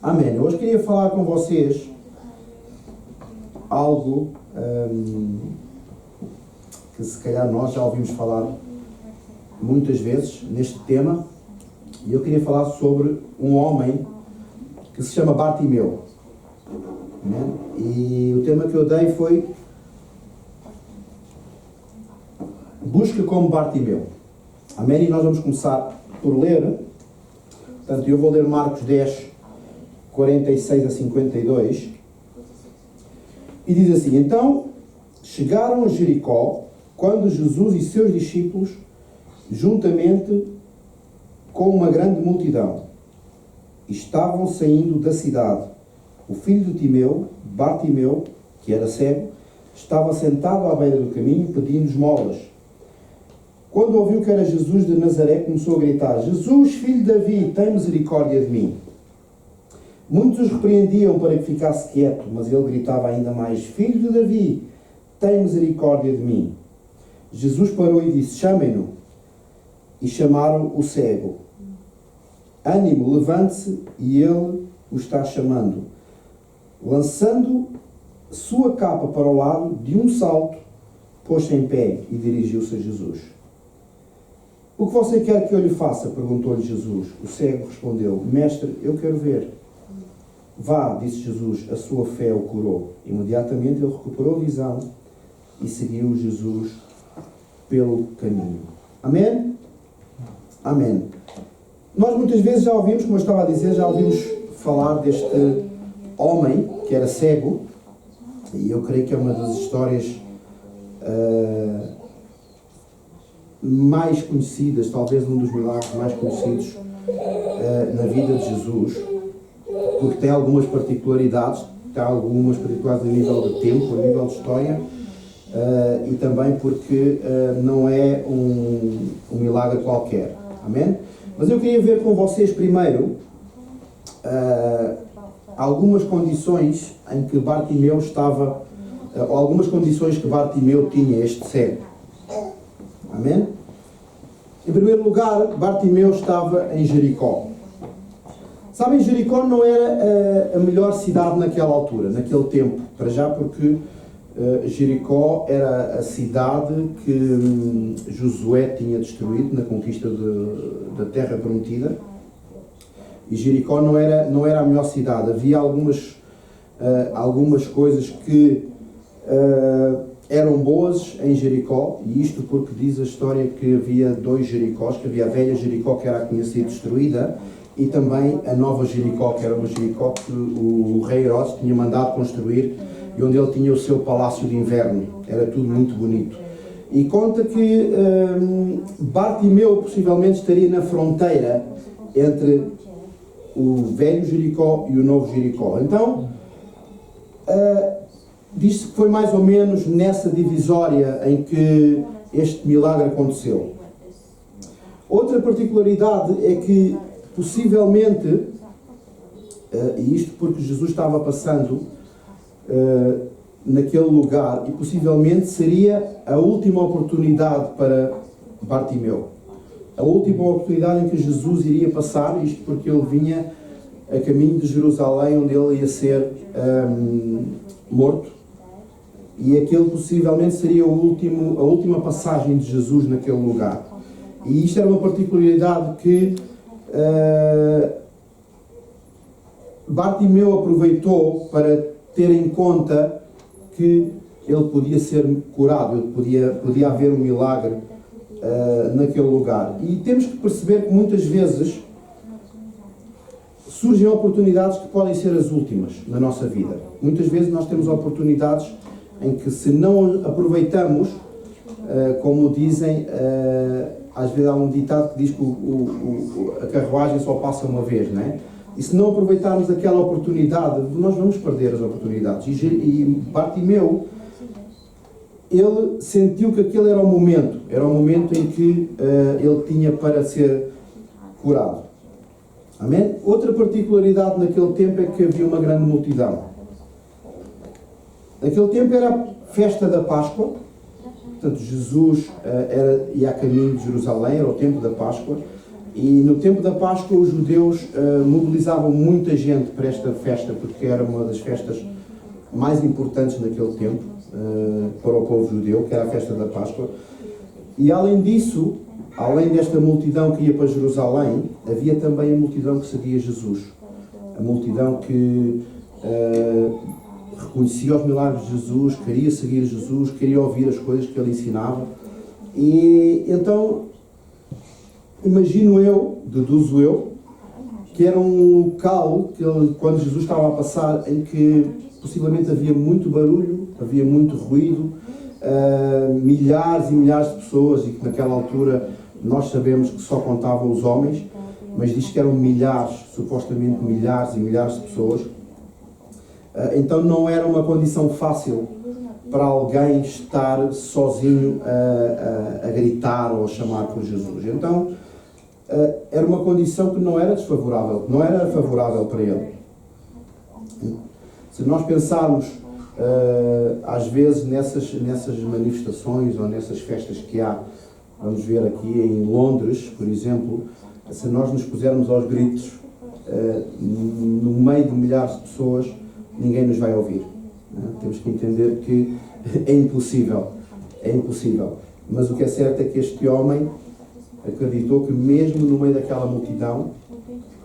Amém. Hoje queria falar com vocês algo que se calhar nós já ouvimos falar muitas vezes neste tema, e eu queria falar sobre um homem que se chama Bartimeu. Amém? E o tema que eu dei foi Busca como Bartimeu. Amém? E nós vamos começar por ler. Portanto, eu vou ler Marcos 10, 46 a 52. E diz assim: Então chegaram a Jericó, quando Jesus e seus discípulos, juntamente com uma grande multidão, estavam saindo da cidade. O filho de Timeu, Bartimeu, que era cego, estava sentado à beira do caminho pedindo esmolas. Quando ouviu que era Jesus de Nazaré, começou a gritar: Jesus, filho de Davi, tem misericórdia de mim. Muitos os repreendiam para que ficasse quieto, mas ele gritava ainda mais: Filho de Davi, tem misericórdia de mim. Jesus parou e disse: Chamem-no. E chamaram o cego. Ânimo, levante-se, e ele o está chamando. Lançando sua capa para o lado, de um salto, pôs-se em pé e dirigiu-se a Jesus. O que você quer que eu lhe faça? Perguntou-lhe Jesus. O cego respondeu: Mestre, eu quero ver. Vá, disse Jesus, a sua fé o curou. Imediatamente ele recuperou a visão e seguiu Jesus pelo caminho. Amém? Amém. Nós muitas vezes já ouvimos, como eu estava a dizer, já ouvimos falar deste homem que era cego, e eu creio que é uma das histórias mais conhecidas, talvez um dos milagres mais conhecidos na vida de Jesus, porque tem algumas particularidades, a nível de tempo, a nível de história, e também porque não é um milagre qualquer. Amém? Mas eu queria ver com vocês primeiro algumas condições em que Bartimeu estava, ou algumas condições que Bartimeu tinha, este cego. Amém? Em primeiro lugar, Bartimeu estava em Jericó. Sabem, Jericó não era a melhor cidade naquela altura, naquele tempo, para já, porque Jericó era a cidade que Josué tinha destruído na conquista da Terra Prometida. E Jericó não era a melhor cidade. Havia algumas coisas que eram boas em Jericó, e isto porque diz a história que havia dois Jericós, que havia a velha Jericó, que era a que tinha sido destruída, e também a nova Jericó, que era uma Jericó que o rei Herodes tinha mandado construir, e onde ele tinha o seu palácio de inverno. Era tudo muito bonito. E conta que Bartimeu possivelmente estaria na fronteira entre o velho Jericó e o novo Jericó. Então, diz-se que foi mais ou menos nessa divisória em que este milagre aconteceu. Outra particularidade é que, possivelmente, e isto porque Jesus estava passando naquele lugar, e possivelmente seria a última oportunidade para Bartimeu. A última oportunidade em que Jesus iria passar, isto porque ele vinha a caminho de Jerusalém, onde ele ia ser morto, e aquele possivelmente seria a última passagem de Jesus naquele lugar. E isto era uma particularidade que Bartimeu aproveitou para ter em conta que ele podia ser curado, podia haver um milagre naquele lugar. E temos que perceber que muitas vezes surgem oportunidades que podem ser as últimas na nossa vida. Muitas vezes nós temos oportunidades em que, se não aproveitamos, como dizem, às vezes há um ditado que diz que a carruagem só passa uma vez, não é? E se não aproveitarmos aquela oportunidade, nós vamos perder as oportunidades. E Bartimeu, ele sentiu que aquele era o momento em que ele tinha para ser curado. Amém? Outra particularidade naquele tempo é que havia uma grande multidão. Naquele tempo era a festa da Páscoa. Portanto, Jesus ia a caminho de Jerusalém, era o tempo da Páscoa. E no tempo da Páscoa os judeus mobilizavam muita gente para esta festa, porque era uma das festas mais importantes naquele tempo para o povo judeu, que era a festa da Páscoa. E além disso, além desta multidão que ia para Jerusalém, havia também a multidão que seguia Jesus. A multidão que reconhecia os milagres de Jesus, queria seguir Jesus, queria ouvir as coisas que ele ensinava. E então, imagino eu, deduzo eu, que era um local que quando Jesus estava a passar, em que possivelmente havia muito barulho, havia muito ruído, milhares e milhares de pessoas, e que naquela altura nós sabemos que só contavam os homens, mas diz que eram milhares, supostamente milhares e milhares de pessoas. Então não era uma condição fácil para alguém estar sozinho a gritar ou a chamar por Jesus. Então era uma condição que não era desfavorável, não era favorável para ele. Se nós pensarmos às vezes nessas manifestações ou nessas festas que há, vamos ver aqui em Londres, por exemplo, se nós nos pusermos aos gritos no meio de milhares de pessoas, ninguém nos vai ouvir. Temos que entender que é impossível. Mas o que é certo é que este homem acreditou que mesmo no meio daquela multidão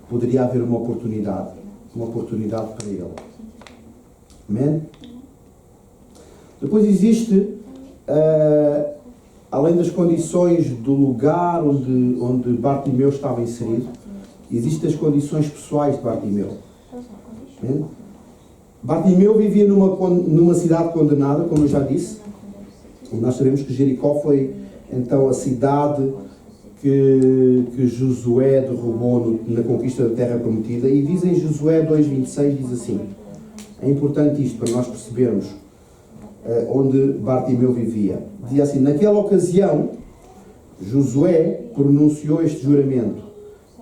poderia haver uma oportunidade para ele. Amém? Depois existe, além das condições do lugar onde Bartimeu estava inserido, existem as condições pessoais de Bartimeu. Amém? Bartimeu vivia numa cidade condenada, como eu já disse, e nós sabemos que Jericó foi então a cidade que Josué derrubou na conquista da terra prometida, e diz em Josué 2,26, diz assim, é importante isto para nós percebermos onde Bartimeu vivia. Diz assim, naquela ocasião Josué pronunciou este juramento: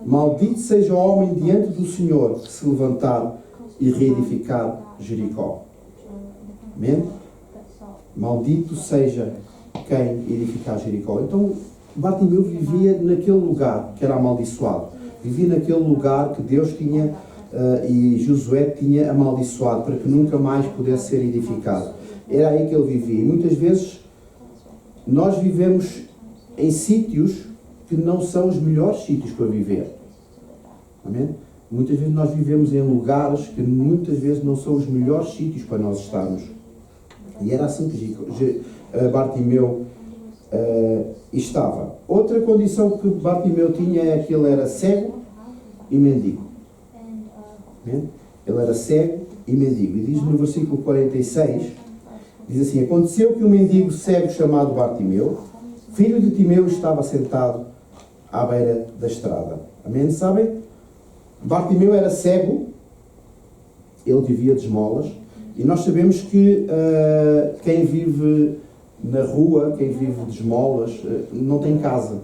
maldito seja o homem diante do Senhor que se levantar e reedificar Jericó. Amém? Maldito seja quem edificar Jericó. Então Bartimeu vivia naquele lugar que era amaldiçoado. Vivia naquele lugar que Deus tinha e Josué tinha amaldiçoado para que nunca mais pudesse ser edificado. Era aí que ele vivia. E muitas vezes nós vivemos em sítios que não são os melhores sítios para viver. Amém? Muitas vezes nós vivemos em lugares que muitas vezes não são os melhores sítios para nós estarmos. E era assim que Bartimeu estava. Outra condição que Bartimeu tinha é que ele era cego e mendigo. Amém? Ele era cego e mendigo. E diz no versículo 46, diz assim, aconteceu que um mendigo cego chamado Bartimeu, filho de Timeu, estava sentado à beira da estrada. Amém? Sabem? Bartimeu era cego, ele vivia de esmolas, e nós sabemos que quem vive na rua, quem vive de esmolas, não tem casa.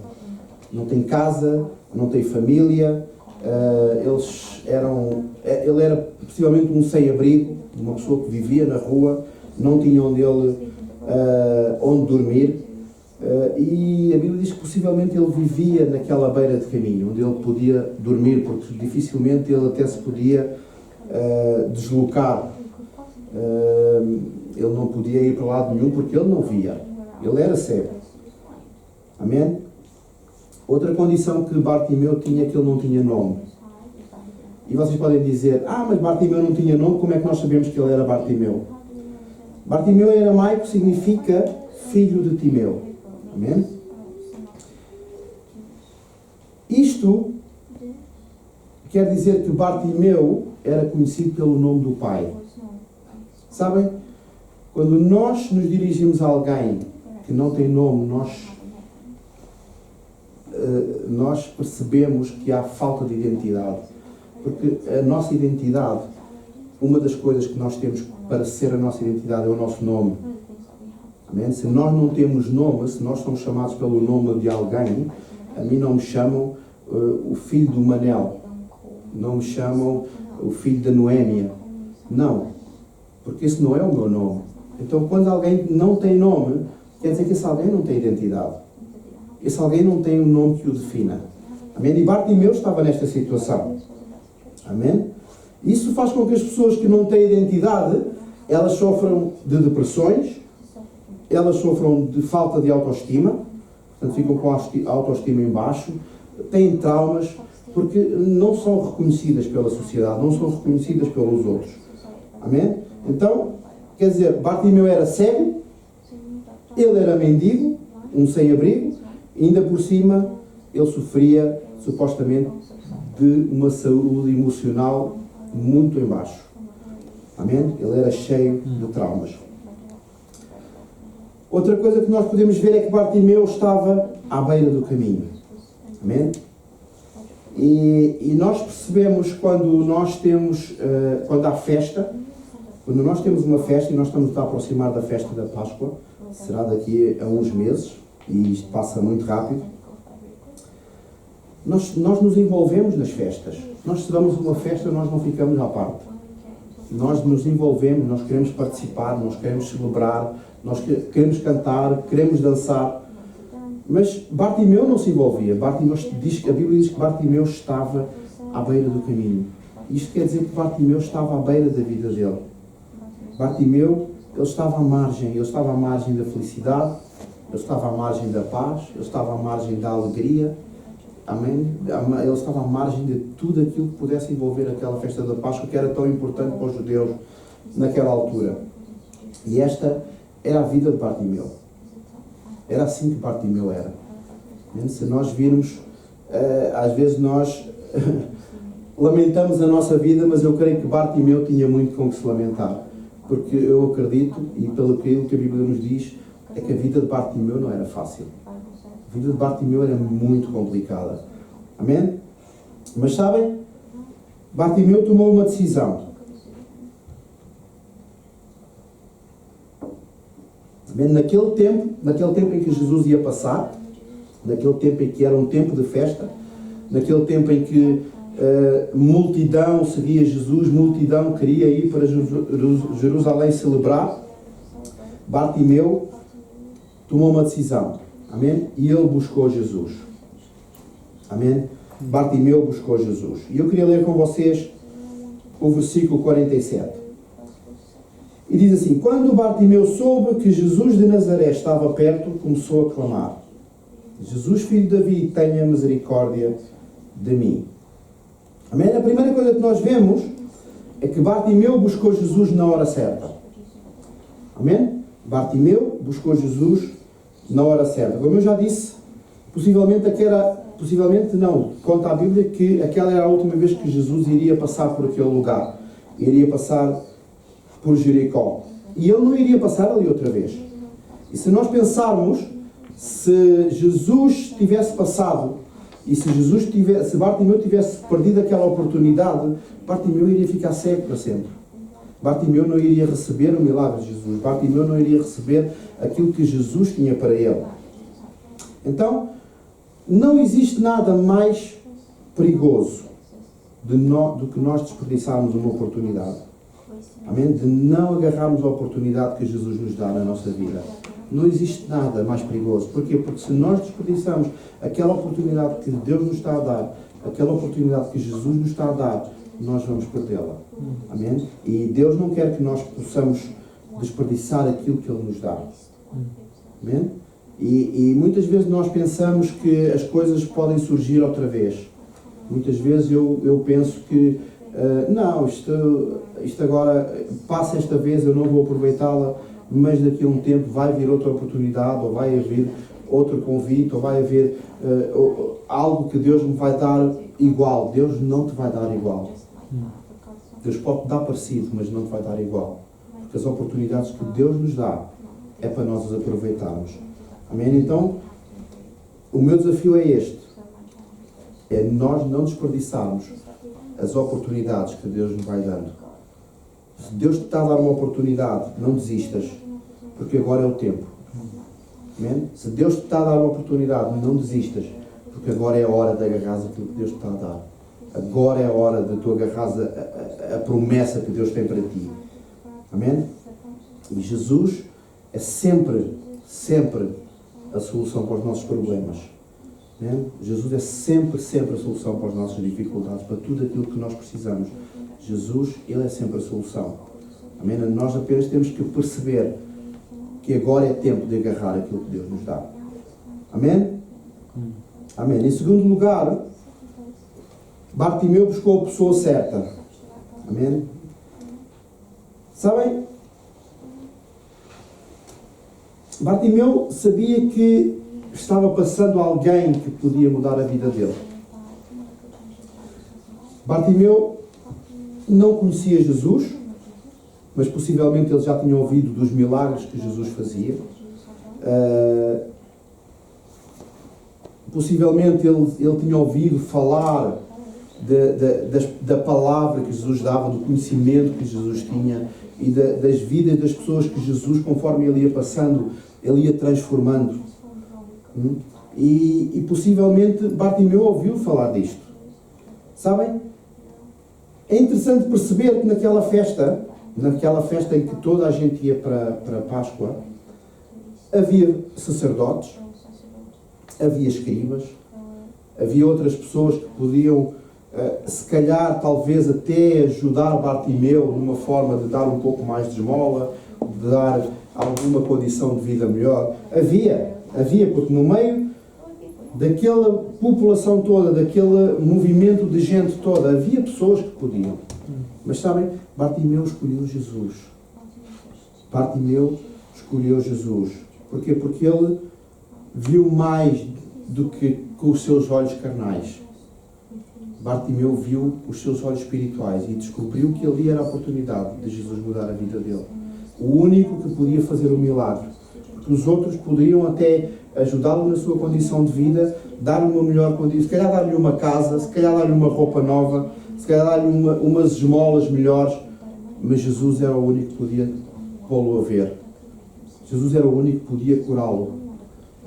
Não tem casa, não tem família. Ele era possivelmente um sem-abrigo, uma pessoa que vivia na rua, não tinha onde dormir. E a Bíblia diz que possivelmente ele vivia naquela beira de caminho, onde ele podia dormir, porque dificilmente ele até se podia deslocar. Ele não podia ir para lado nenhum porque ele não via. Ele era cego. Amém? Outra condição que Bartimeu tinha é que ele não tinha nome. E vocês podem dizer, mas Bartimeu não tinha nome, como é que nós sabemos que ele era Bartimeu? Bartimeu em aramaico significa filho de Timeu. Amém? Isto quer dizer que Bartimeu era conhecido pelo nome do pai. Sabem? Quando nós nos dirigimos a alguém que não tem nome, nós percebemos que há falta de identidade. Porque a nossa identidade, uma das coisas que nós temos para ser a nossa identidade é o nosso nome. Amém? Se nós não temos nome, se nós somos chamados pelo nome de alguém, a mim não me chamam o filho do Manel, não me chamam o filho da Noémia. Não, porque esse não é o meu nome. Então, quando alguém não tem nome, quer dizer que esse alguém não tem identidade. Esse alguém não tem um nome que o defina. Amém? E Bartimeu estava nesta situação. Amém? Isso faz com que as pessoas que não têm identidade, elas sofram de depressões, elas sofram de falta de autoestima, portanto ficam com a autoestima em baixo, têm traumas, porque não são reconhecidas pela sociedade, não são reconhecidas pelos outros. Amém? Então, quer dizer, Bartimeu era cego, ele era mendigo, um sem-abrigo, e ainda por cima ele sofria, supostamente, de uma saúde emocional muito em baixo. Amém? Ele era cheio de traumas. Outra coisa que nós podemos ver é que Bartimeu estava à beira do caminho. Amém? E nós percebemos quando nós temos, quando há festa, quando nós temos uma festa e nós estamos a aproximar da festa da Páscoa, será daqui a uns meses, e isto passa muito rápido, nós nos envolvemos nas festas. Nós se damos uma festa, nós não ficamos à parte. Nós nos envolvemos, nós queremos participar, nós queremos celebrar, nós queremos cantar, queremos dançar. Mas Bartimeu não se envolvia. A Bíblia diz que Bartimeu estava à beira do caminho. Isto quer dizer que Bartimeu estava à beira da vida dele. Bartimeu, ele estava à margem da felicidade, ele estava à margem da paz, ele estava à margem da alegria. Amém? Ele estava à margem de tudo aquilo que pudesse envolver aquela festa da Páscoa, que era tão importante para os judeus naquela altura. E esta era a vida de Bartimeu. Era assim que Bartimeu era. Se nós virmos, às vezes nós lamentamos a nossa vida, mas eu creio que Bartimeu tinha muito com que se lamentar. Porque eu acredito, e pelo que a Bíblia nos diz, é que a vida de Bartimeu não era fácil. A vida de Bartimeu era muito complicada. Amém? Mas sabem, Bartimeu tomou uma decisão. Amém? Naquele tempo em que Jesus ia passar, naquele tempo em que era um tempo de festa, naquele tempo em que multidão seguia Jesus, multidão queria ir para Jerusalém celebrar, Bartimeu tomou uma decisão. Amém? E ele buscou Jesus. Amém? Bartimeu buscou Jesus. E eu queria ler com vocês o versículo 47. E diz assim: quando Bartimeu soube que Jesus de Nazaré estava perto, começou a clamar: Jesus, filho de Davi, tenha misericórdia de mim. Amém? A primeira coisa que nós vemos é que Bartimeu buscou Jesus na hora certa. Amém? Bartimeu buscou Jesus na hora certa. Como eu já disse, possivelmente conta a Bíblia que aquela era a última vez que Jesus iria passar por aquele lugar. Iria passar por Jericó. E ele não iria passar ali outra vez. E se nós pensarmos, se Jesus tivesse passado, e se Bartimeu tivesse perdido aquela oportunidade, Bartimeu iria ficar cego para sempre. Bartimeu não iria receber o milagre de Jesus. Bartimeu não iria receber aquilo que Jesus tinha para ele. Então, não existe nada mais perigoso do que nós desperdiçarmos uma oportunidade. Amém? De não agarrarmos a oportunidade que Jesus nos dá na nossa vida. Não existe nada mais perigoso. Porquê? Porque se nós desperdiçarmos aquela oportunidade que Deus nos está a dar, aquela oportunidade que Jesus nos está a dar, nós vamos perdê-la. Amém? E Deus não quer que nós possamos desperdiçar aquilo que Ele nos dá. Amém? E muitas vezes nós pensamos que as coisas podem surgir outra vez. Muitas vezes eu penso que não, isto agora passa esta vez, eu não vou aproveitá-la, mas daqui a um tempo vai vir outra oportunidade, ou vai haver outro convite, ou vai haver algo que Deus me vai dar igual. Deus não te vai dar igual. Deus pode te dar parecido, mas não te vai dar igual. Porque as oportunidades que Deus nos dá é para nós as aproveitarmos. Amém? Então, o meu desafio é este. É nós não desperdiçarmos as oportunidades que Deus nos vai dando. Se Deus te está a dar uma oportunidade, não desistas, porque agora é o tempo. Amém? Se Deus te está a dar uma oportunidade, não desistas, porque agora é a hora de agarrares aquilo que Deus te está a dar. Agora é a hora de tu agarrares a promessa que Deus tem para ti. Amém? E Jesus é sempre a solução para os nossos problemas. Amém? Jesus é sempre, sempre a solução para as nossas dificuldades, para tudo aquilo que nós precisamos. Jesus, Ele é sempre a solução. Amém? Nós apenas temos que perceber que agora é tempo de agarrar aquilo que Deus nos dá. Amém? Amém. Em segundo lugar, Bartimeu buscou a pessoa certa. Amém? Sabem? Bartimeu sabia que estava passando alguém que podia mudar a vida dele. Bartimeu não conhecia Jesus, mas possivelmente ele já tinha ouvido dos milagres que Jesus fazia. Possivelmente ele tinha ouvido falar da palavra que Jesus dava, do conhecimento que Jesus tinha e das vidas das pessoas que Jesus, conforme ele ia passando, ele ia transformando. E possivelmente Bartimeu ouviu falar disto. Sabem? É interessante perceber que naquela festa em que toda a gente ia para a Páscoa, havia sacerdotes, havia escribas, havia outras pessoas que podiam, se calhar, talvez até ajudar Bartimeu numa forma de dar um pouco mais de esmola, de dar alguma condição de vida melhor. Havia, porque no meio daquela população toda, daquele movimento de gente toda, havia pessoas que podiam. Mas sabem, Bartimeu escolheu Jesus. Bartimeu escolheu Jesus. Porquê? Porque ele viu mais do que com os seus olhos carnais. Bartimeu viu os seus olhos espirituais e descobriu que ali era a oportunidade de Jesus mudar a vida dele. O único que podia fazer o milagre. Porque os outros poderiam até ajudá-lo na sua condição de vida, dar-lhe uma melhor condição, se calhar dar-lhe uma casa, se calhar dar-lhe uma roupa nova, se calhar dar-lhe umas esmolas melhores, mas Jesus era o único que podia pô-lo a ver. Jesus era o único que podia curá-lo.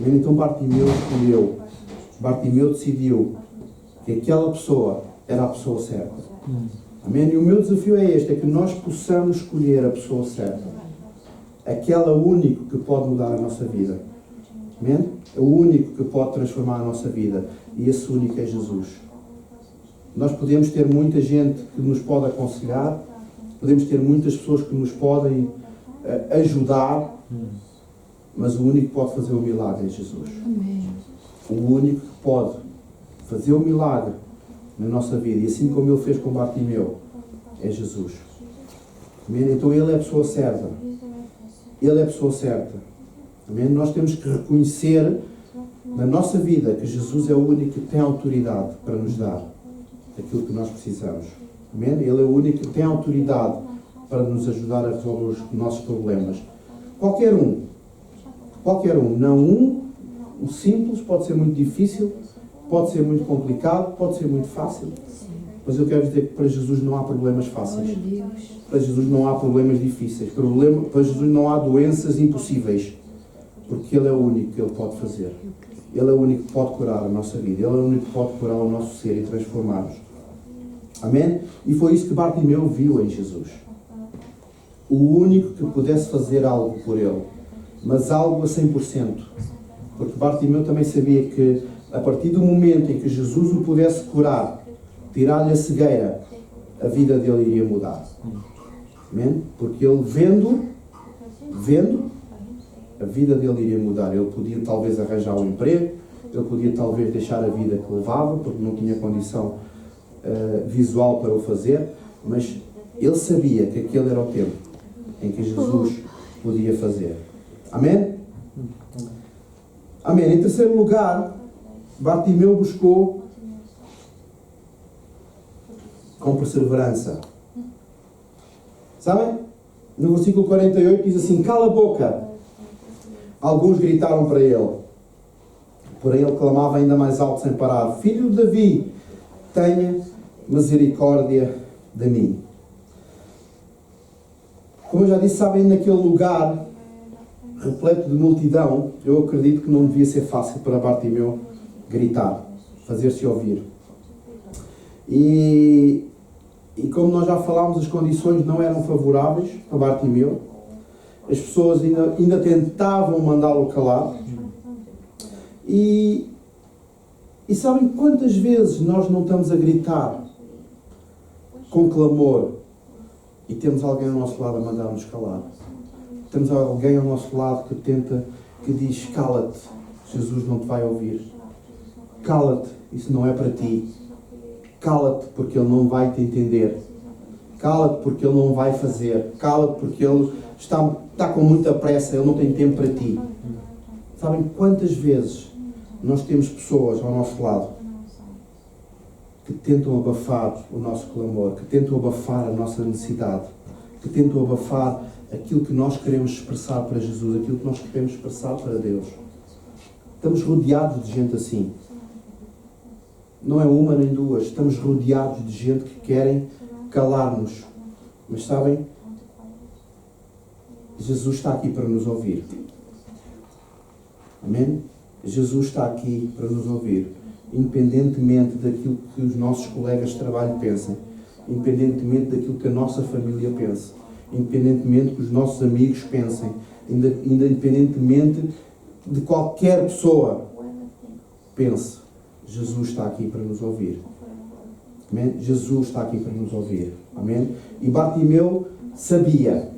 Então Bartimeu escolheu, Bartimeu decidiu que aquela pessoa era a pessoa certa. Amém? E o meu desafio é este, é que nós possamos escolher a pessoa certa. Aquela único que pode mudar a nossa vida. Amém? É o único que pode transformar a nossa vida. E esse único é Jesus. Nós podemos ter muita gente que nos pode aconselhar, podemos ter muitas pessoas que nos podem ajudar, mas o único que pode fazer o milagre é Jesus. Amém. O único que pode fazer o milagre na nossa vida, e assim como ele fez com Bartimeu, é Jesus. Amém? Então ele é a pessoa certa. Ele é a pessoa certa. Amém? Nós temos que reconhecer na nossa vida que Jesus é o único que tem autoridade para nos dar aquilo que nós precisamos. Amém? Ele é o único que tem autoridade para nos ajudar a resolver os nossos problemas. Qualquer um, não um simples, pode ser muito difícil, pode ser muito complicado, pode ser muito fácil. Mas eu quero dizer que para Jesus não há problemas fáceis. Para Jesus não há problemas difíceis. Para Jesus não há doenças impossíveis. Porque Ele é o único que Ele pode fazer. Ele é o único que pode curar a nossa vida. Ele é o único que pode curar o nosso ser e transformar-nos. Amém? E foi isso que Bartimeu viu em Jesus. O único que pudesse fazer algo por ele. Mas algo a 100%. Porque Bartimeu também sabia que a partir do momento em que Jesus o pudesse curar, tirar-lhe a cegueira, a vida dele iria mudar. Amém? Porque ele vendo, a vida dele iria mudar. Ele podia talvez arranjar um emprego, ele podia talvez deixar a vida que levava, porque não tinha condição visual para o fazer, mas ele sabia que aquele era o tempo em que Jesus podia fazer. Amém? Amém. Em terceiro lugar, Bartimeu buscou com perseverança. Sabem? No versículo 48 diz assim: cala a boca. Alguns gritaram para ele. Porém ele clamava ainda mais alto sem parar: Filho de Davi, tenha misericórdia de mim. Como eu já disse, sabem, naquele lugar repleto de multidão, eu acredito que não devia ser fácil para Bartimeu gritar, fazer-se ouvir. E como nós já falámos, as condições não eram favoráveis a Bartimeu. As pessoas ainda tentavam mandá-lo calar. E E sabem quantas vezes nós não estamos a gritar com clamor e temos alguém ao nosso lado a mandar-nos calar? Temos alguém ao nosso lado que diz: cala-te, Jesus não te vai ouvir. Cala-te, isso não é para ti. Cala-te porque Ele não vai te entender. Cala-te porque Ele não vai fazer. Cala-te porque Ele está com muita pressa, Ele não tem tempo para ti. Sabem quantas vezes nós temos pessoas ao nosso lado que tentam abafar o nosso clamor, que tentam abafar a nossa necessidade, que tentam abafar aquilo que nós queremos expressar para Jesus, aquilo que nós queremos expressar para Deus. Estamos rodeados de gente assim. Não é uma nem duas. Estamos rodeados de gente que querem calar-nos. Mas sabem, Jesus está aqui para nos ouvir. Amém? Jesus está aqui para nos ouvir. Independentemente daquilo que os nossos colegas de trabalho pensem. Independentemente daquilo que a nossa família pensa. Independentemente do que os nossos amigos pensem. Independentemente de qualquer pessoa pense. Jesus está aqui para nos ouvir. Amém? Jesus está aqui para nos ouvir. Amém? E Bartimeu sabia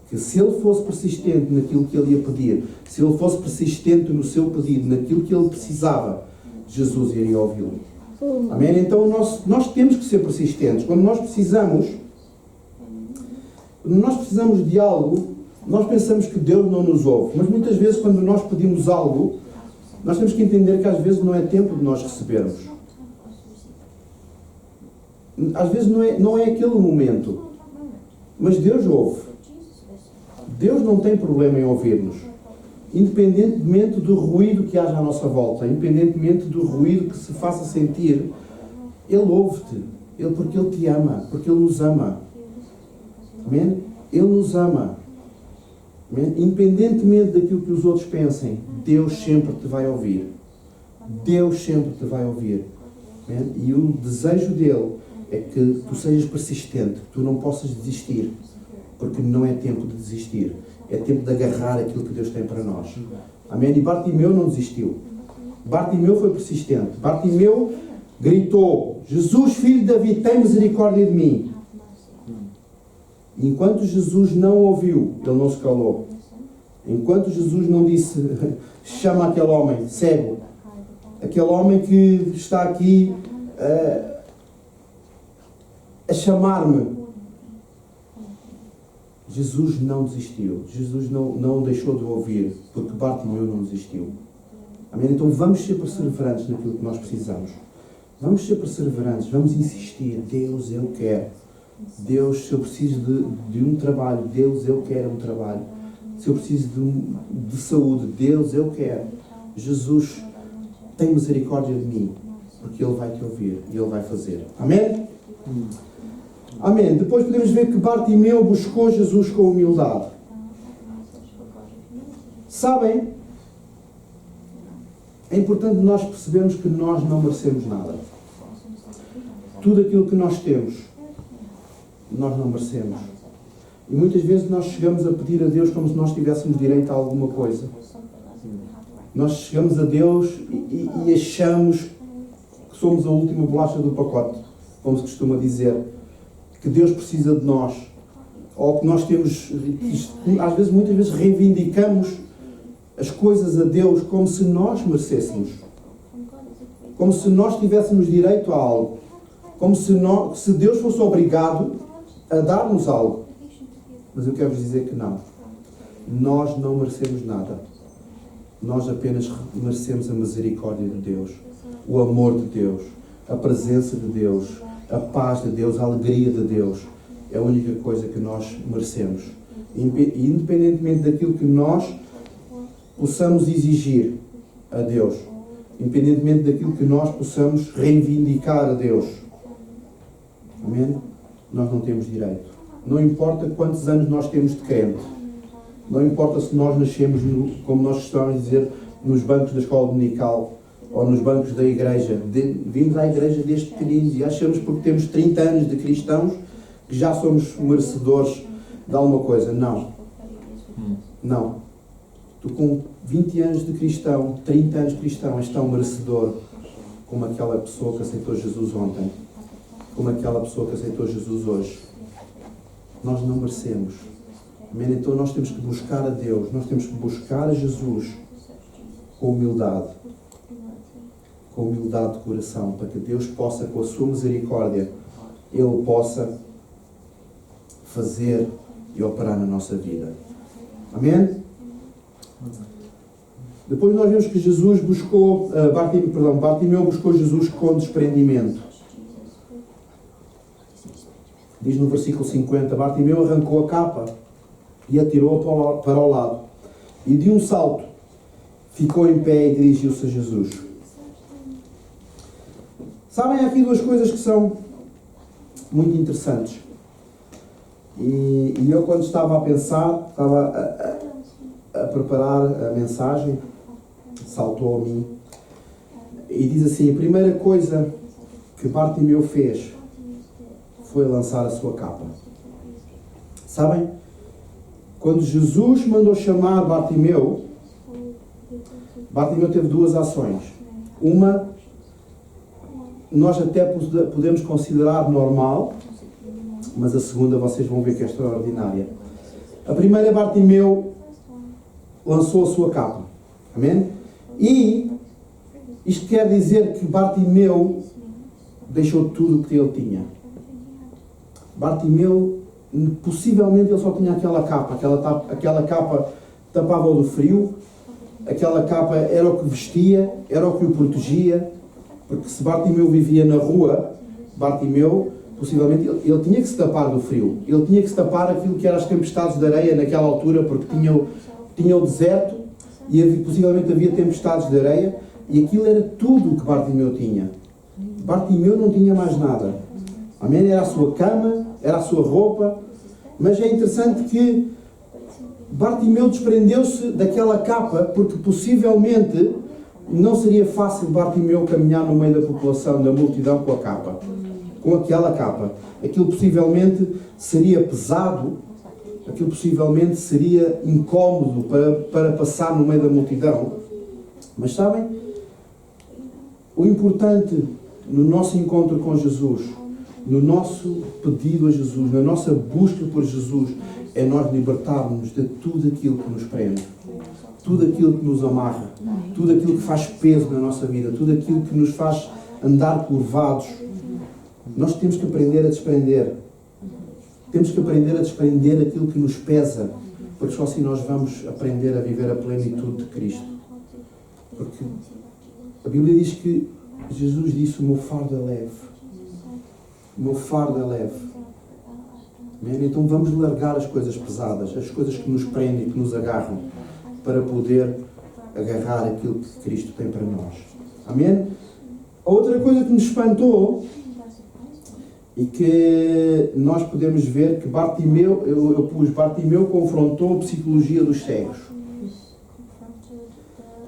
que se ele fosse persistente naquilo que ele ia pedir, se ele fosse persistente no seu pedido, naquilo que ele precisava, Jesus iria ouvi-lo. Amém? Então nós temos que ser persistentes. Quando nós precisamos de algo, nós pensamos que Deus não nos ouve. Mas muitas vezes quando nós pedimos algo, nós temos que entender que às vezes não é tempo de nós recebermos. Às vezes não é aquele momento. Mas Deus ouve. Deus não tem problema em ouvir-nos. Independentemente do ruído que haja à nossa volta, independentemente do ruído que se faça sentir, Ele ouve-te. Porque Ele te ama. Porque Ele nos ama. Amém? Ele nos ama. Amém? Independentemente daquilo que os outros pensem, Deus sempre te vai ouvir. Deus sempre te vai ouvir. Amém? E o desejo dele é que tu sejas persistente, que tu não possas desistir. Porque não é tempo de desistir. É tempo de agarrar aquilo que Deus tem para nós. Amém? E Bartimeu não desistiu. Bartimeu foi persistente. Bartimeu gritou: Jesus, filho de Davi, tem misericórdia de mim. Enquanto Jesus não ouviu, ele não se calou. Enquanto Jesus não disse: chama aquele homem cego, aquele homem que está aqui a chamar-me. Jesus não desistiu. Jesus não deixou de ouvir, porque Bartimeu não desistiu. Amém? Então vamos ser perseverantes naquilo que nós precisamos. Vamos ser perseverantes, vamos insistir. Deus, eu quero. Deus, se eu preciso de um trabalho, Deus, eu quero um trabalho. Se eu preciso de saúde, Deus, eu quero. Jesus, tem misericórdia de mim, porque Ele vai te ouvir e Ele vai fazer. Amém? Amém. Depois podemos ver que Bartimeu buscou Jesus com humildade. Sabem? É importante nós percebermos que nós não merecemos nada. Tudo aquilo que nós temos, nós não merecemos. E muitas vezes nós chegamos a pedir a Deus como se nós tivéssemos direito a alguma coisa. Nós chegamos a Deus e achamos que somos a última bolacha do pacote, como se costuma dizer. Que Deus precisa de nós. Ou que nós temos, às vezes, muitas vezes reivindicamos as coisas a Deus como se nós merecêssemos. Como se nós tivéssemos direito a algo. Como se Deus fosse obrigado a dar-nos algo. Mas eu quero vos dizer que não. Nós não merecemos nada. Nós apenas merecemos a misericórdia de Deus, o amor de Deus, a presença de Deus, a paz de Deus, a alegria de Deus. É a única coisa que nós merecemos. E independentemente daquilo que nós possamos exigir a Deus, independentemente daquilo que nós possamos reivindicar a Deus, amém? Nós não temos direito. Não importa quantos anos nós temos de crente. Não importa se nós nascemos, como nós costumamos dizer, nos bancos da escola dominical ou nos bancos da igreja. Vimos à igreja desde pequeninos e achamos porque temos 30 anos de cristãos que já somos merecedores de alguma coisa. Não. Não. Tu com 20 anos de cristão, 30 anos de cristão, és tão merecedor como aquela pessoa que aceitou Jesus ontem, como aquela pessoa que aceitou Jesus hoje. Nós não merecemos. Amém? Então nós temos que buscar a Deus, nós temos que buscar a Jesus com humildade de coração, para que Deus possa, com a sua misericórdia, Ele possa fazer e operar na nossa vida. Amém? Depois nós vemos que Jesus buscou, Bartimeu buscou Jesus com desprendimento. Diz no versículo 50, Bartimeu arrancou a capa e atirou-a para o lado. E de um salto ficou em pé e dirigiu-se a Jesus. Sabem, há aqui duas coisas que são muito interessantes. E eu, quando estava a pensar, estava a preparar a mensagem, saltou a mim, e diz assim: a primeira coisa que Bartimeu fez foi lançar a sua capa. Sabem? Quando Jesus mandou chamar Bartimeu teve duas ações. Uma, nós até podemos considerar normal, mas a segunda vocês vão ver que é extraordinária. A primeira, Bartimeu lançou a sua capa. Amém? E isto quer dizer que Bartimeu deixou tudo o que ele tinha. Bartimeu, possivelmente ele só tinha aquela capa. Aquela capa tapava-o do frio. Aquela capa era o que vestia, era o que o protegia. Porque se Bartimeu vivia na rua, Bartimeu, possivelmente, ele tinha que se tapar do frio. Ele tinha que se tapar aquilo que eram as tempestades de areia naquela altura, porque tinha o deserto e possivelmente havia tempestades de areia, e aquilo era tudo o que Bartimeu tinha. Bartimeu não tinha mais nada. Amém? Era a sua cama, era a sua roupa, mas é interessante que Bartimeu desprendeu-se daquela capa, porque possivelmente não seria fácil Bartimeu caminhar no meio da população, da multidão, com a capa. Com aquela capa. Aquilo possivelmente seria pesado, aquilo possivelmente seria incómodo para passar no meio da multidão. Mas sabem, o importante no nosso encontro com Jesus, no nosso pedido a Jesus, na nossa busca por Jesus, é nós libertarmos de tudo aquilo que nos prende, tudo aquilo que nos amarra, tudo aquilo que faz peso na nossa vida, tudo aquilo que nos faz andar curvados. Nós temos que aprender a desprender. Temos que aprender a desprender aquilo que nos pesa, porque só assim nós vamos aprender a viver a plenitude de Cristo. Porque a Bíblia diz que Jesus disse: o meu fardo é leve. O meu fardo é leve. Então vamos largar as coisas pesadas, as coisas que nos prendem, que nos agarram, para poder agarrar aquilo que Cristo tem para nós. Amém? A outra coisa que nos espantou e que nós podemos ver que Bartimeu, eu pus, Bartimeu confrontou a psicologia dos cegos.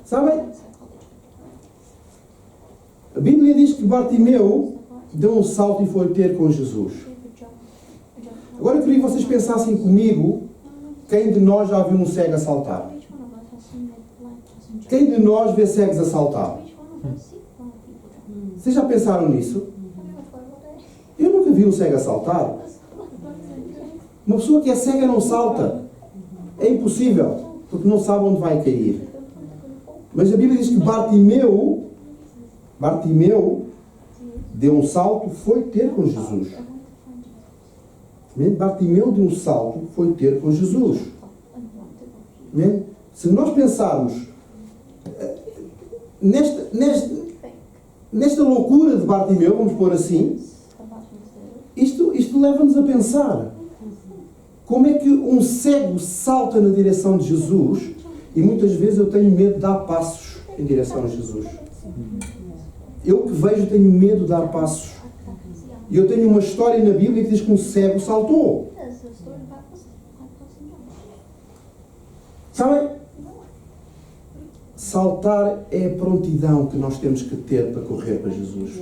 Sabem? A Bíblia diz que Bartimeu deu um salto e foi ter com Jesus. Agora eu queria que vocês pensassem comigo, quem de nós já viu um cego a saltar? Quem de nós vê cegos a saltar? Vocês já pensaram nisso? Eu nunca vi um cego a saltar. Uma pessoa que é cega não salta. É impossível, porque não sabe onde vai cair. Mas a Bíblia diz que Bartimeu deu um salto, foi ter com Jesus. Bartimeu deu um salto, foi ter com Jesus. Se nós pensarmos nesta loucura de Bartimeu, vamos pôr assim, isto leva-nos a pensar como é que um cego salta na direção de Jesus, e muitas vezes eu tenho medo de dar passos em direção a Jesus. Eu que vejo tenho medo de dar passos. E eu tenho uma história na Bíblia que diz que um cego saltou. Sabem? Saltar é a prontidão que nós temos que ter para correr para Jesus.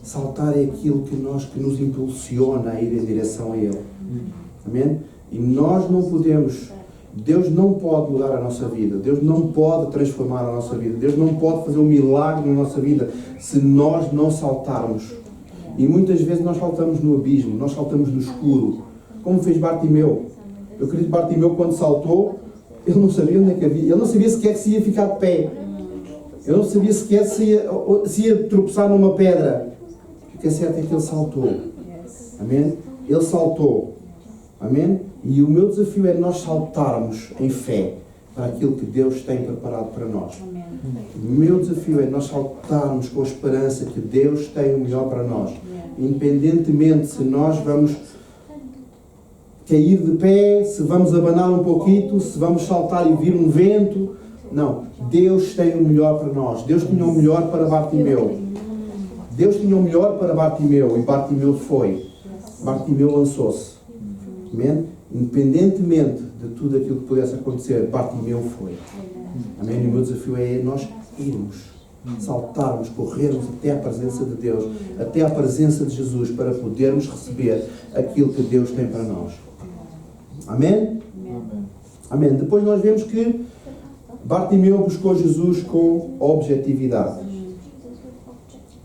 Saltar é aquilo que nos impulsiona a ir em direção a Ele. Amém? E nós não podemos Deus não pode mudar a nossa vida. Deus não pode transformar a nossa vida. Deus não pode fazer um milagre na nossa vida se nós não saltarmos. E muitas vezes nós saltamos no abismo, nós saltamos no escuro. Como fez Bartimeu. Eu acredito que Bartimeu, quando saltou, ele não sabia onde é que havia. Ele não sabia sequer se ia ficar de pé. Ele não sabia sequer se ia tropeçar numa pedra. O que é certo é que ele saltou. Amém? Ele saltou. Amém? E o meu desafio é nós saltarmos em fé para aquilo que Deus tem preparado para nós. O meu desafio é nós saltarmos com a esperança que Deus tem o melhor para nós. Independentemente se nós vamos cair de pé, se vamos abanar um pouquinho, se vamos saltar e vir um vento. Não. Deus tem o melhor para nós. Deus tinha o melhor para Bartimeu. Deus tinha o melhor para Bartimeu e Bartimeu foi. Bartimeu lançou-se. Amém? Independentemente de tudo aquilo que pudesse acontecer, Bartimeu foi. Amém? E o meu desafio é nós irmos, saltarmos, corrermos até a presença de Deus, até a presença de Jesus, para podermos receber aquilo que Deus tem para nós. Amém? Amém. Depois nós vemos que Bartimeu buscou Jesus com objetividade.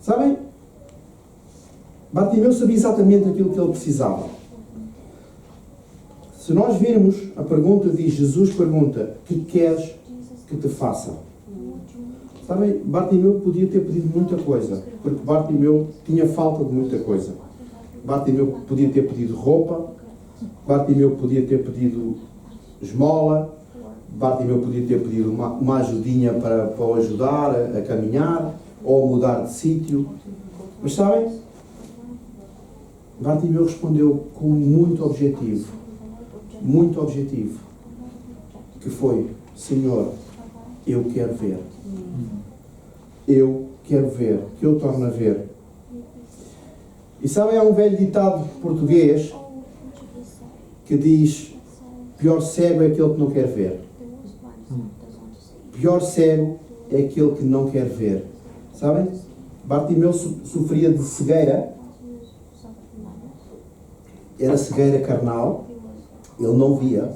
Sabem? Bartimeu sabia exatamente aquilo que ele precisava. Se nós virmos, a pergunta diz, Jesus pergunta, que queres que te faça? Sabem, Bartimeu podia ter pedido muita coisa, porque Bartimeu tinha falta de muita coisa. Bartimeu podia ter pedido roupa, Bartimeu podia ter pedido esmola, Bartimeu podia ter pedido uma ajudinha para o ajudar a caminhar, ou mudar de sítio. Mas sabem, Bartimeu respondeu com muito objetivo, que foi, Senhor, eu quero ver. Eu quero ver, que eu torno a ver. E sabem, há um velho ditado português que diz, pior cego é aquele que não quer ver. Pior cego é aquele que não quer ver. Sabem? Bartimeu sofria de cegueira. Era cegueira carnal. Ele não via.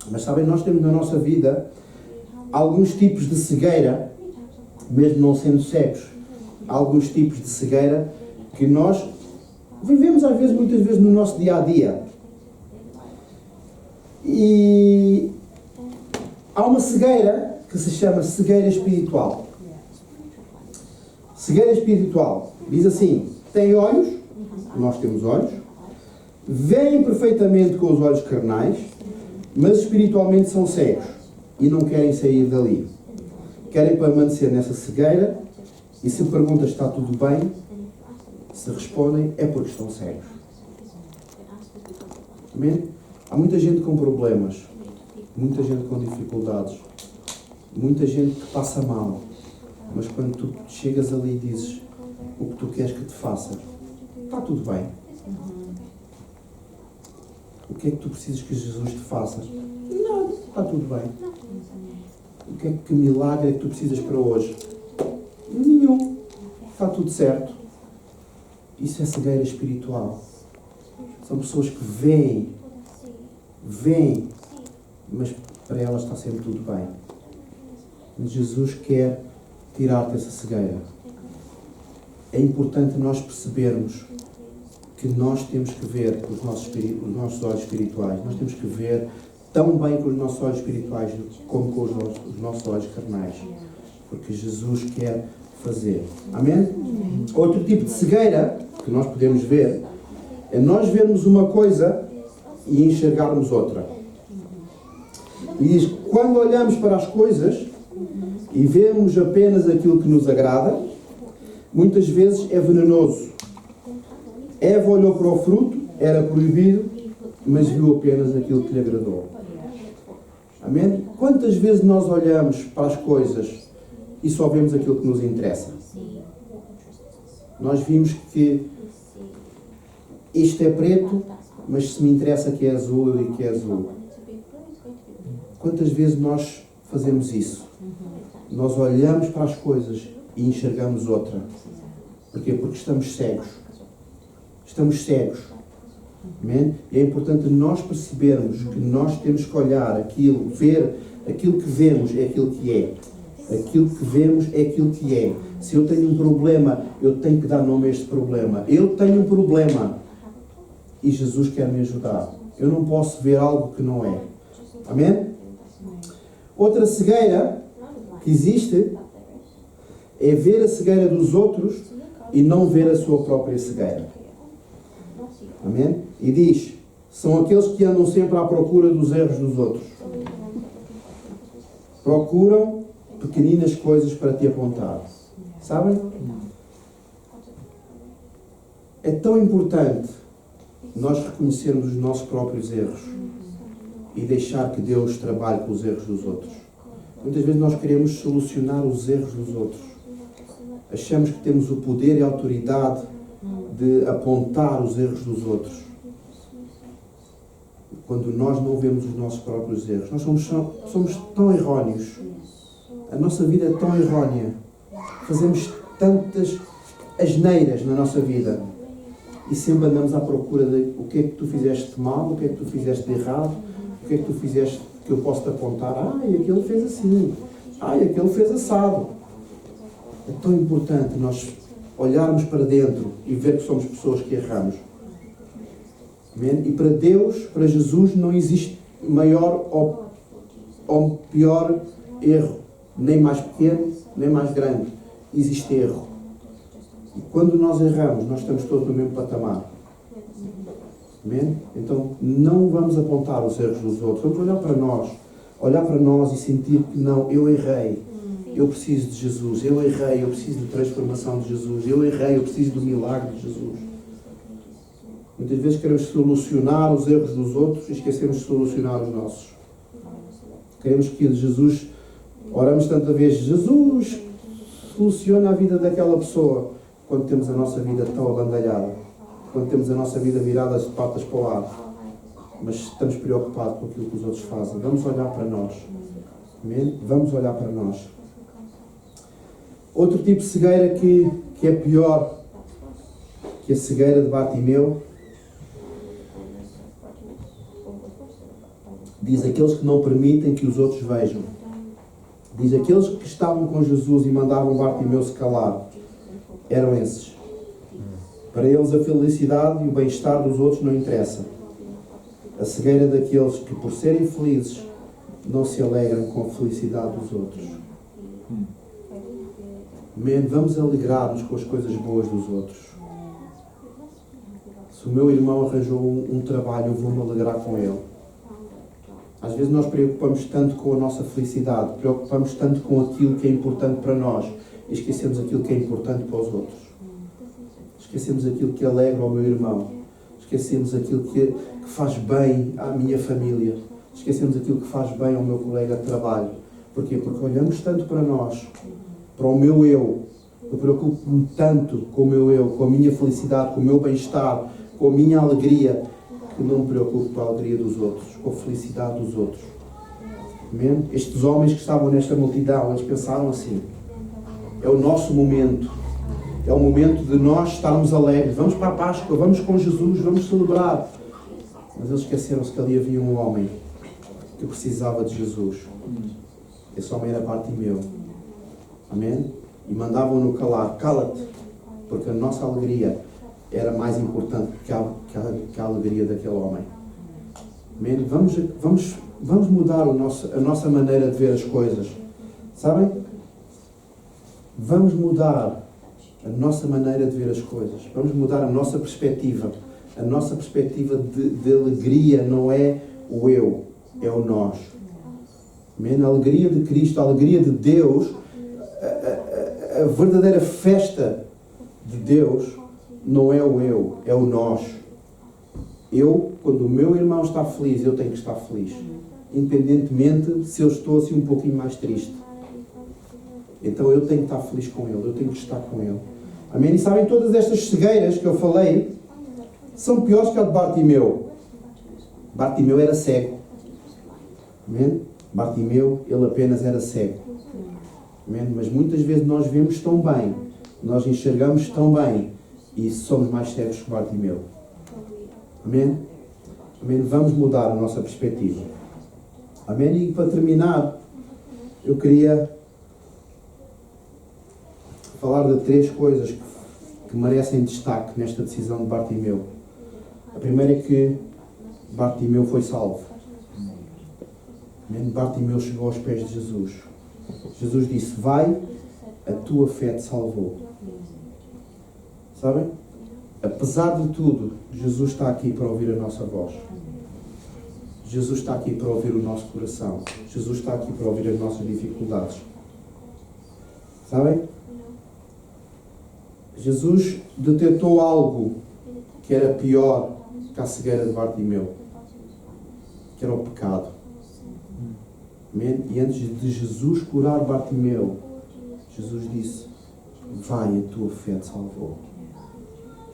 Mas sabem, nós temos na nossa vida alguns tipos de cegueira, mesmo não sendo cegos. Alguns tipos de cegueira que nós vivemos às vezes, muitas vezes, no nosso dia-a-dia. E há uma cegueira que se chama cegueira espiritual. Cegueira espiritual diz assim, tem olhos, nós temos olhos, veem perfeitamente com os olhos carnais, mas espiritualmente são cegos e não querem sair dali. Querem permanecer nessa cegueira e se perguntas está tudo bem, se respondem é porque estão cegos. Amém? Há muita gente com problemas, muita gente com dificuldades, muita gente que passa mal, mas quando tu chegas ali e dizes o que tu queres que te faça, está tudo bem. O que é que tu precisas que Jesus te faça? Nada, está tudo bem. Que milagre é que tu precisas para hoje? Nenhum. Está tudo certo. Isso é cegueira espiritual. São pessoas que veem, mas para elas está sempre tudo bem. Mas Jesus quer tirar-te essa cegueira. É importante nós percebermos que nós temos que ver com os nossos olhos espirituais. Nós temos que ver tão bem com os nossos olhos espirituais como com os nossos olhos carnais. Porque Jesus quer fazer. Amém? Outro tipo de cegueira que nós podemos ver é nós vermos uma coisa e enxergarmos outra. E diz, quando olhamos para as coisas e vemos apenas aquilo que nos agrada, muitas vezes é venenoso. Eva olhou para o fruto, era proibido, mas viu apenas aquilo que lhe agradou. Amém? Quantas vezes nós olhamos para as coisas e só vemos aquilo que nos interessa? Nós vimos que isto é preto, mas se me interessa que é azul, eu digo que é azul. Quantas vezes nós fazemos isso? Nós olhamos para as coisas e enxergamos outra. Porquê? Porque estamos cegos. Estamos cegos. Amém? E é importante nós percebermos que nós temos que olhar aquilo, ver aquilo que vemos é aquilo que é. Aquilo que vemos é aquilo que é. Se eu tenho um problema, eu tenho que dar nome a este problema. Eu tenho um problema e Jesus quer me ajudar. Eu não posso ver algo que não é. Amém? Outra cegueira que existe é ver a cegueira dos outros e não ver a sua própria cegueira. Amém? E diz, são aqueles que andam sempre à procura dos erros dos outros. Procuram pequeninas coisas para te apontar. Sabem? É tão importante nós reconhecermos os nossos próprios erros e deixar que Deus trabalhe com os erros dos outros. Muitas vezes nós queremos solucionar os erros dos outros. Achamos que temos o poder e a autoridade de apontar os erros dos outros. Quando nós não vemos os nossos próprios erros. Nós somos tão erróneos. A nossa vida é tão errónea. Fazemos tantas asneiras na nossa vida. E sempre andamos à procura de o que é que tu fizeste de mal, o que é que tu fizeste de errado, o que é que tu fizeste que eu posso te apontar. E aquele fez assim. E aquele fez assado. É tão importante nós olharmos para dentro e ver que somos pessoas que erramos. Amém? E para Deus, para Jesus, não existe maior ou pior erro. Nem mais pequeno, nem mais grande. Existe erro. E quando nós erramos, nós estamos todos no mesmo patamar. Amém? Então, não vamos apontar os erros dos outros. Vamos olhar para nós e sentir que não, eu errei. Eu preciso de Jesus. Eu errei. Eu preciso de transformação de Jesus. Eu errei. Eu preciso do milagre de Jesus. Muitas vezes queremos solucionar os erros dos outros e esquecemos de solucionar os nossos. Queremos que Jesus, oramos tanta vez, Jesus soluciona a vida daquela pessoa, quando temos a nossa vida tão abandalhada, quando temos a nossa vida virada de patas para o lado, mas estamos preocupados com aquilo que os outros fazem. Vamos olhar para nós. Amém? Vamos olhar para nós. Outro tipo de cegueira que é pior que a cegueira de Bartimeu, diz aqueles que não permitem que os outros vejam. Diz aqueles que estavam com Jesus e mandavam Bartimeu se calar. Eram esses. Para eles a felicidade e o bem-estar dos outros não interessa. A cegueira daqueles que, por serem felizes, não se alegram com a felicidade dos outros. Vamos alegrar-nos com as coisas boas dos outros. Se o meu irmão arranjou um trabalho, eu vou-me alegrar com ele. Às vezes nós preocupamos tanto com a nossa felicidade, preocupamos tanto com aquilo que é importante para nós e esquecemos aquilo que é importante para os outros. Esquecemos aquilo que alegra o meu irmão. Esquecemos aquilo que faz bem à minha família. Esquecemos aquilo que faz bem ao meu colega de trabalho. Porquê? Porque olhamos tanto para nós, para o meu eu. Eu preocupo-me tanto com o meu eu, com a minha felicidade, com o meu bem-estar, com a minha alegria, que não me preocupo com a alegria dos outros, com a felicidade dos outros. Amém? Estes homens que estavam nesta multidão, eles pensaram assim: é o nosso momento. É o momento de nós estarmos alegres. Vamos para a Páscoa, vamos com Jesus, vamos celebrar. Mas eles esqueceram-se que ali havia um homem que precisava de Jesus. Esse homem era Bartimeu. Amém? E mandavam-no calar. Cala-te, porque a nossa alegria era mais importante que a alegria daquele homem. Amém? Vamos mudar a nossa maneira de ver as coisas. Sabem? Vamos mudar a nossa maneira de ver as coisas. Vamos mudar a nossa perspectiva. A nossa perspectiva de alegria não é o eu, é o nós. Amém? A alegria de Cristo, a alegria de Deus, a verdadeira festa de Deus não é o eu, é o nós. Quando o meu irmão está feliz, eu tenho que estar feliz. Independentemente se eu estou assim um pouquinho mais triste. Então eu tenho que estar feliz com ele, eu tenho que estar com ele. Amém? E sabem, todas estas cegueiras que eu falei são piores que a de Bartimeu. Bartimeu era cego. Amém? Bartimeu, ele apenas era cego. Amém? Mas muitas vezes nós vemos tão bem, nós enxergamos tão bem e somos mais cegos que Bartimeu. Amém? Amém? Vamos mudar a nossa perspectiva. Amém? E para terminar, eu queria falar de 3 coisas que merecem destaque nesta decisão de Bartimeu. A primeira é que Bartimeu foi salvo. Amém? Bartimeu chegou aos pés de Jesus. Jesus disse: vai, a tua fé te salvou. Sabem? Apesar de tudo, Jesus está aqui para ouvir a nossa voz. Jesus está aqui para ouvir o nosso coração. Jesus está aqui para ouvir as nossas dificuldades. Sabem? Jesus detectou algo que era pior que a cegueira de Bartimeu, que era o pecado. Amém? E antes de Jesus curar Bartimeu, Jesus disse: vai, a tua fé te salvou.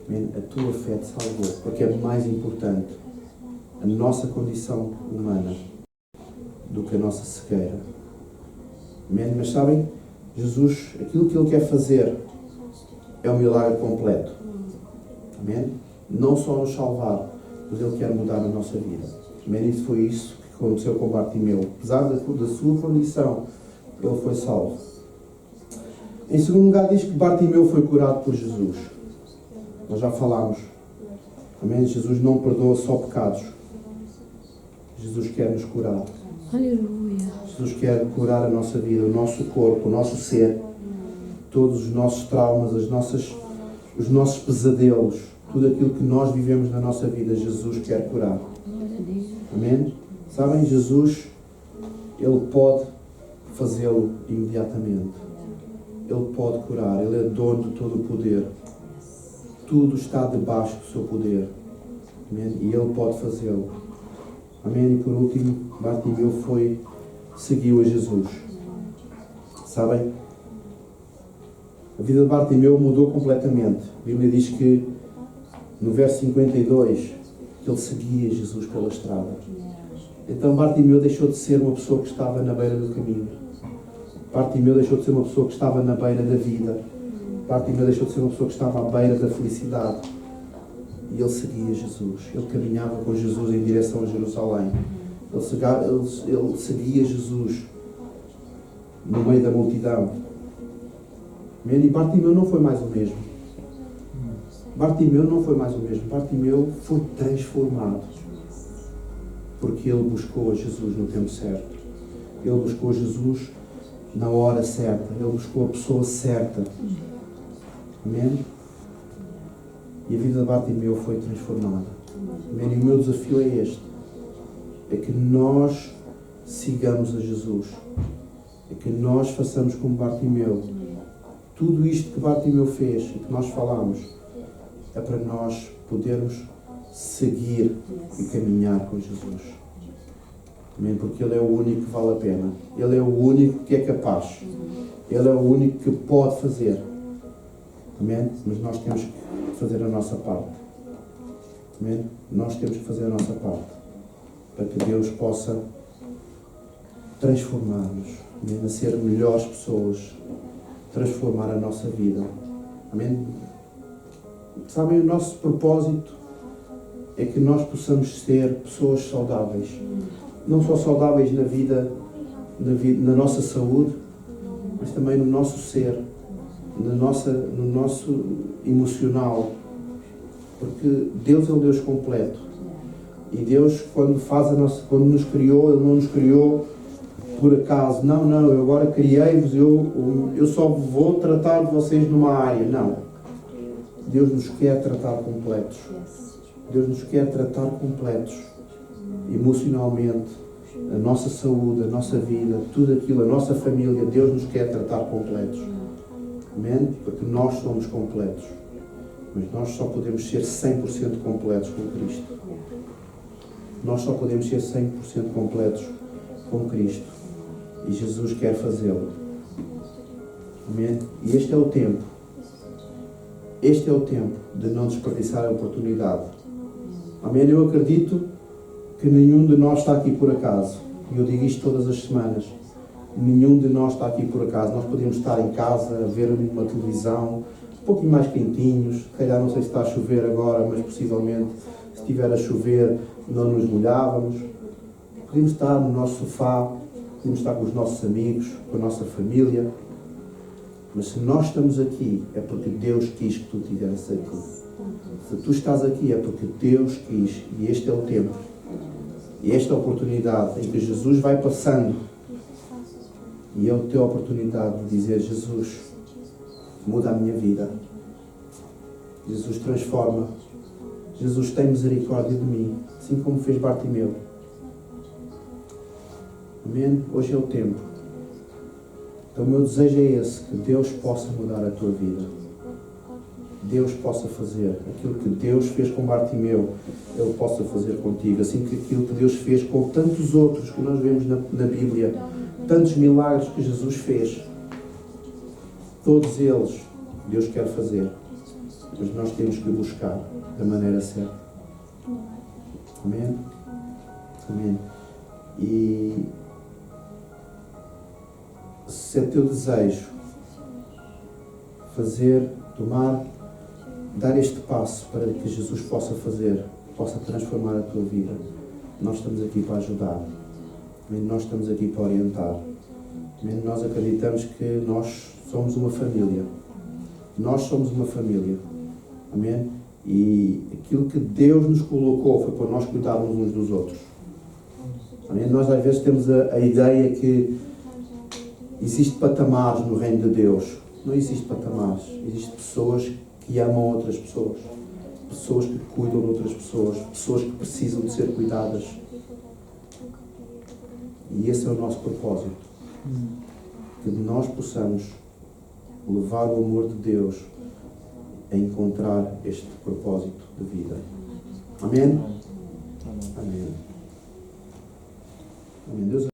Amém? A tua fé te salvou, porque é mais importante a nossa condição humana do que a nossa cegueira. Amém? Mas sabem, Jesus, aquilo que Ele quer fazer é um milagre completo. Amém? Não só nos salvar, mas Ele quer mudar a nossa vida. Amém? Isso foi isso que aconteceu com Bartimeu. Apesar da sua condição, ele foi salvo. Em segundo lugar, diz que Bartimeu foi curado por Jesus. Nós já falámos. Amém? Jesus não perdoa só pecados. Jesus quer nos curar. Aleluia. Jesus quer curar a nossa vida, o nosso corpo, o nosso ser, todos os nossos traumas, os nossos pesadelos, tudo aquilo que nós vivemos na nossa vida, Jesus quer curar. Amém? Sabem, Jesus, Ele pode fazê-lo imediatamente. Ele pode curar. Ele é dono de todo o poder. Tudo está debaixo do seu poder. Amém? E Ele pode fazê-lo. Amém? E por último, Bartimeu seguiu a Jesus. Sabem? A vida de Bartimeu mudou completamente. A Bíblia diz que, no verso 52, que ele seguia Jesus pela estrada. Então Bartimeu deixou de ser uma pessoa que estava na beira do caminho. Bartimeu deixou de ser uma pessoa que estava na beira da vida. Bartimeu deixou de ser uma pessoa que estava à beira da felicidade. E ele seguia Jesus. Ele caminhava com Jesus em direção a Jerusalém. Ele seguia Jesus no meio da multidão. E Bartimeu não foi mais o mesmo. Bartimeu não foi mais o mesmo. Bartimeu foi transformado. Porque ele buscou a Jesus no tempo certo. Ele buscou a Jesus na hora certa. Ele buscou a pessoa certa. Amém? E a vida de Bartimeu foi transformada. Amém? E o meu desafio é este. É que nós sigamos a Jesus. É que nós façamos como Bartimeu. Tudo isto que Bartimeu fez e que nós falamos é para nós podermos seguir e caminhar com Jesus. Amém? Porque Ele é o único que vale a pena. Ele é o único que é capaz. Ele é o único que pode fazer. Amém? Mas nós temos que fazer a nossa parte. Amém? Nós temos que fazer a nossa parte para que Deus possa transformar-nos, amém? A ser melhores pessoas, transformar a nossa vida. Amém? Sabem, o nosso propósito é que nós possamos ser pessoas saudáveis. Não só saudáveis na vida, na nossa saúde, mas também no nosso ser, no nosso emocional. Porque Deus é um Deus completo. E Deus, quando nos criou, Ele não nos criou por acaso. Não, eu agora criei-vos, eu só vou tratar de vocês numa área. Não. Deus nos quer tratar completos. Deus nos quer tratar completos. Emocionalmente, a nossa saúde, a nossa vida, tudo aquilo, a nossa família, Deus nos quer tratar completos. Amém? Porque nós somos completos. Mas nós só podemos ser 100% completos com Cristo. Nós só podemos ser 100% completos com Cristo. E Jesus quer fazê-lo. Amém? E este é o tempo. Este é o tempo de não desperdiçar a oportunidade. Amém? Eu acredito que nenhum de nós está aqui por acaso. E eu digo isto todas as semanas. Nenhum de nós está aqui por acaso. Nós podemos estar em casa a ver uma televisão, um pouquinho mais quentinhos. Se calhar não sei se está a chover agora, mas possivelmente estiver a chover, não nos molhávamos. Podíamos estar no nosso sofá, podíamos estar com os nossos amigos, com a nossa família. Mas se nós estamos aqui, é porque Deus quis que tu estivesse aqui. Se tu estás aqui, é porque Deus quis. E este é o tempo. E esta é a oportunidade em que Jesus vai passando. E é a tua oportunidade de dizer: Jesus, muda a minha vida. Jesus, transforma. Jesus, tem misericórdia de mim, assim como fez Bartimeu. Amém? Hoje é o tempo. Então o meu desejo é esse, que Deus possa mudar a tua vida. Deus possa fazer aquilo que Deus fez com Bartimeu, Ele possa fazer contigo. Assim que aquilo que Deus fez com tantos outros que nós vemos na Bíblia, tantos milagres que Jesus fez, todos eles Deus quer fazer. Mas nós temos que buscar da maneira certa. Amém? Amém. E se é teu desejo dar este passo para que Jesus possa transformar a tua vida, nós estamos aqui para ajudar. Amém? Nós estamos aqui para orientar. Amém? Nós acreditamos que nós somos uma família. Nós somos uma família. Amém? E aquilo que Deus nos colocou foi para nós cuidarmos uns dos outros. Amém? Nós às vezes temos a ideia que existe patamares no reino de Deus. Não existe patamares. Existem pessoas que amam outras pessoas. Pessoas que cuidam de outras pessoas. Pessoas que precisam de ser cuidadas. E esse é o nosso propósito. Que nós possamos levar o amor de Deus a encontrar este propósito de vida. Amém? Amém. Amém. Deus